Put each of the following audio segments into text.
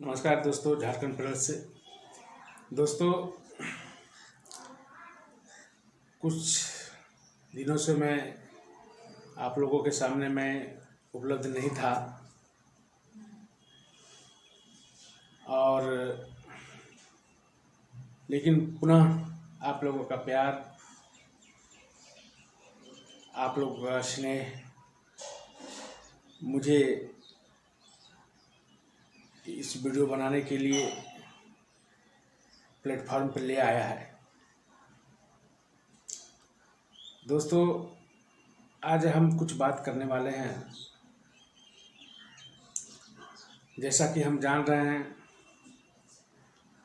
नमस्कार दोस्तों, झारखंड प्रदेश से। दोस्तों, कुछ दिनों से मैं आप लोगों के सामने मैं उपलब्ध नहीं था और लेकिन पुनः आप लोगों का प्यार, आप लोगों का स्नेह मुझे इस वीडियो बनाने के लिए प्लेटफॉर्म पर ले आया है। दोस्तों, आज हम कुछ बात करने वाले हैं। जैसा कि हम जान रहे हैं,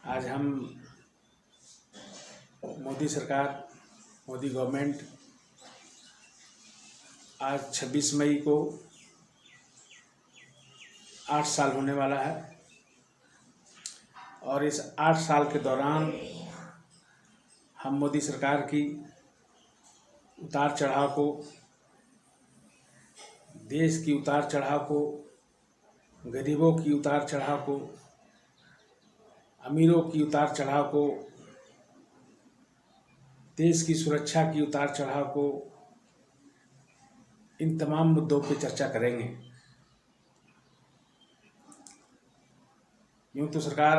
आज हम मोदी सरकार, मोदी गवर्नमेंट आज 26 मई को 8 साल होने वाला है और इस 8 साल के दौरान हम मोदी सरकार की उतार चढ़ाव को, देश की उतार चढ़ाव को, गरीबों की उतार चढ़ाव को, अमीरों की उतार चढ़ाव को, देश की सुरक्षा की उतार चढ़ाव को, इन तमाम मुद्दों पर चर्चा करेंगे। यूँ तो सरकार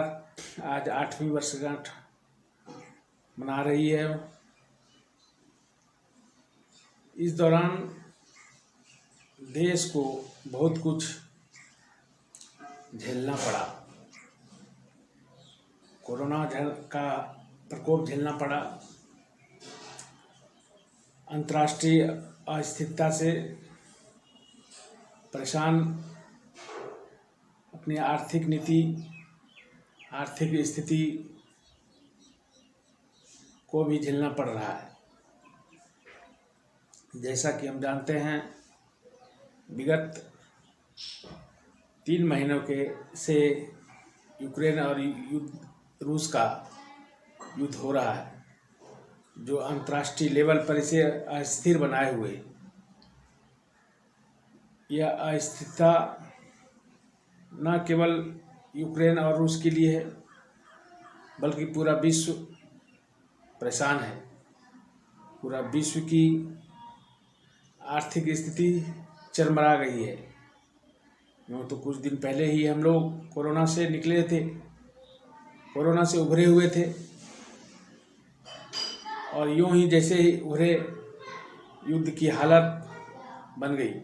आज 8वीं वर्षगांठ मना रही है। इस दौरान देश को बहुत कुछ झेलना पड़ा। कोरोना का प्रकोप झेलना पड़ा, अंतर्राष्ट्रीय अस्थिरता से परेशान अपनी आर्थिक नीति, आर्थिक स्थिति को भी झेलना पड़ रहा है। जैसा कि हम जानते हैं, विगत 3 महीनों से यूक्रेन और रूस का युद्ध हो रहा है, जो अंतर्राष्ट्रीय लेवल पर इसे अस्थिर बनाए हुए। यह अस्थिरता न केवल यूक्रेन और रूस के लिए है, बल्कि पूरा विश्व परेशान है। पूरा विश्व की आर्थिक स्थिति चरमरा गई है। यूँ तो कुछ दिन पहले ही हम लोग कोरोना से निकले थे, कोरोना से उभरे हुए थे और यूँ ही जैसे ही उभरे, युद्ध की हालत बन गई।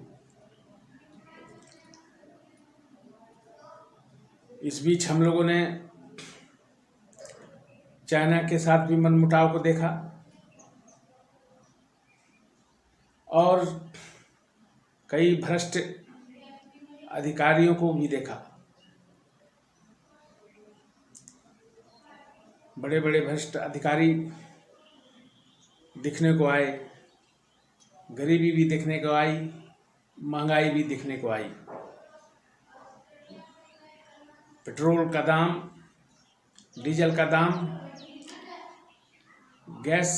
इस बीच हम लोगों ने चाइना के साथ भी मनमुटाव को देखा और कई भ्रष्ट अधिकारियों को भी देखा। बड़े बड़े भ्रष्ट अधिकारी दिखने को आए, गरीबी भी दिखने को आई, महंगाई भी दिखने को आई। पेट्रोल का दाम, डीजल का दाम, गैस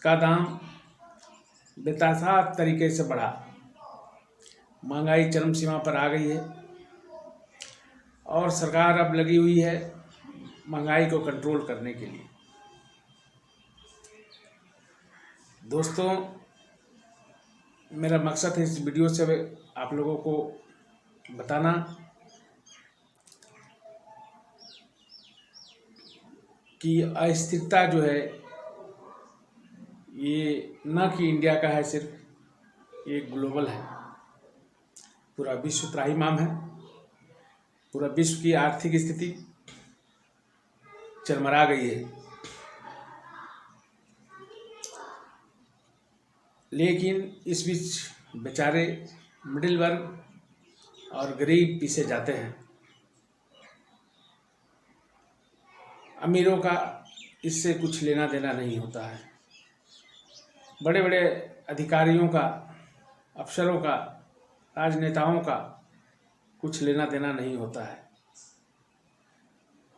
का दाम बेतहाशा तरीके से बढ़ा। महंगाई चरम सीमा पर आ गई है और सरकार अब लगी हुई है महंगाई को कंट्रोल करने के लिए। दोस्तों, मेरा मकसद है इस वीडियो से आप लोगों को बताना कि अस्थिरता जो है, ये न कि इंडिया का है सिर्फ, ये ग्लोबल है। पूरा विश्व त्राहिमाम है। पूरा विश्व की आर्थिक स्थिति चरमरा गई है। लेकिन इस बीच बेचारे मिडिल वर्ग और गरीब पीछे जाते हैं। अमीरों का इससे कुछ लेना देना नहीं होता है। बड़े बड़े अधिकारियों का, अफसरों का, राजनेताओं का कुछ लेना देना नहीं होता है।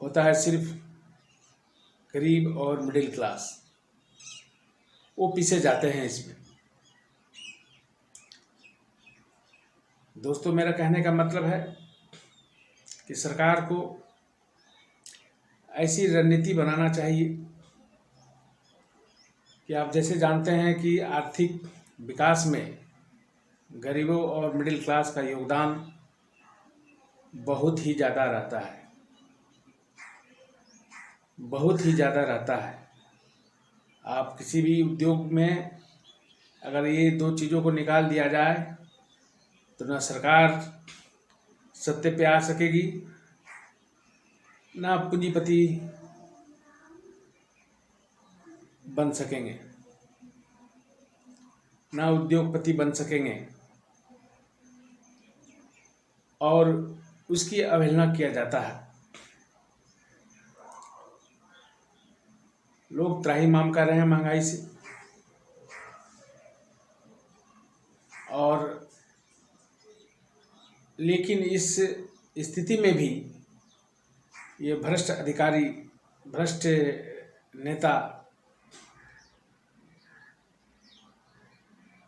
होता है सिर्फ गरीब और मिडिल क्लास, वो पीछे जाते हैं इसमें। दोस्तों, मेरा कहने का मतलब है कि सरकार को ऐसी रणनीति बनाना चाहिए कि आप जैसे जानते हैं कि आर्थिक विकास में गरीबों और मिडिल क्लास का योगदान बहुत ही ज़्यादा रहता है, बहुत ही ज़्यादा रहता है। आप किसी भी उद्योग में अगर ये दो चीज़ों को निकाल दिया जाए तो ना सरकार सत्ते पे आ सकेगी, ना पूंजीपति बन सकेंगे, ना उद्योगपति बन सकेंगे, और उसकी अवहेलना किया जाता है। लोग त्राहिमाम कर रहे हैं महंगाई से, और लेकिन इस स्थिति में भी ये भ्रष्ट अधिकारी, भ्रष्ट नेता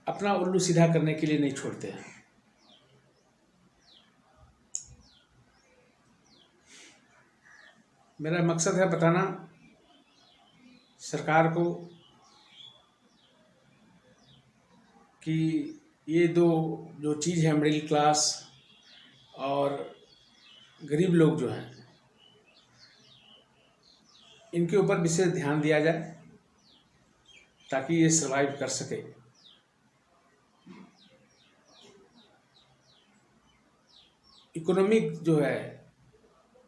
अपना उल्लू सीधा करने के लिए नहीं छोड़ते हैं। मेरा मकसद है बताना सरकार को कि ये दो जो चीज़ है, मिडिल क्लास और गरीब लोग जो हैं, इनके ऊपर विशेष ध्यान दिया जाए ताकि ये सर्वाइव कर सके। इकोनॉमिक जो है,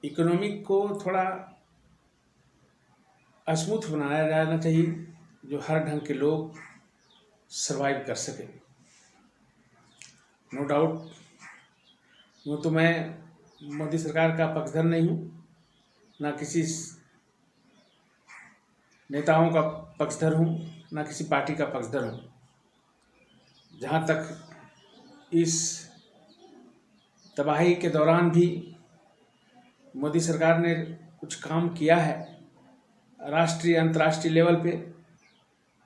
इकोनॉमिक को थोड़ा स्मूथ बनाया जाना चाहिए, जो हर ढंग के लोग सर्वाइव कर सके। नो डाउट, वो तो मैं मोदी सरकार का पक्षधर नहीं हूँ, ना किसी नेताओं का पक्षधर हूँ, ना किसी पार्टी का पक्षधर हूँ। जहाँ तक इस तबाही के दौरान भी मोदी सरकार ने कुछ काम किया है, राष्ट्रीय अंतर्राष्ट्रीय लेवल पे,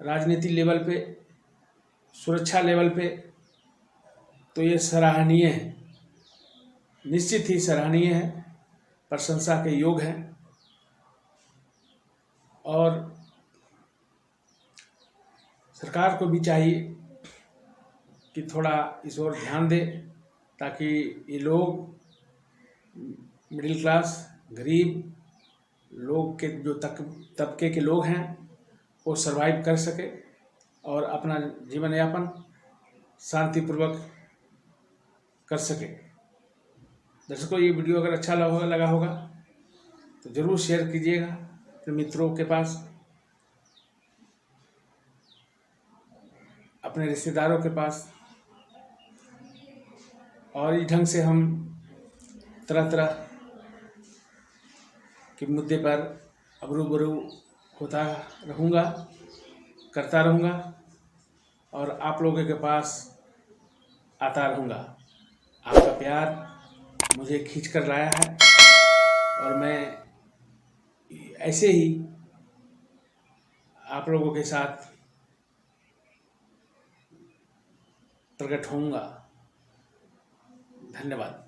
राजनीति लेवल पे, सुरक्षा लेवल पे, तो ये सराहनीय है, निश्चित ही सराहनीय है, प्रशंसा के योग है। और सरकार को भी चाहिए कि थोड़ा इस ओर ध्यान दे ताकि ये लोग, मिडिल क्लास, गरीब लोग के जो तबके के लोग हैं, वो सर्वाइव कर सके और अपना जीवन यापन शांतिपूर्वक कर सके। दर्शकों, ये वीडियो अगर अच्छा लगा होगा तो ज़रूर शेयर कीजिएगा अपने मित्रों के पास, अपने रिश्तेदारों के पास। और इस ढंग से हम तरह तरह के मुद्दे पर रूबरू होता रहूँगा, करता रहूँगा और आप लोगों के पास आता रहूँगा। आपका प्यार मुझे खींच कर लाया है और मैं ऐसे ही आप लोगों के साथ प्रकट होऊंगा। धन्यवाद।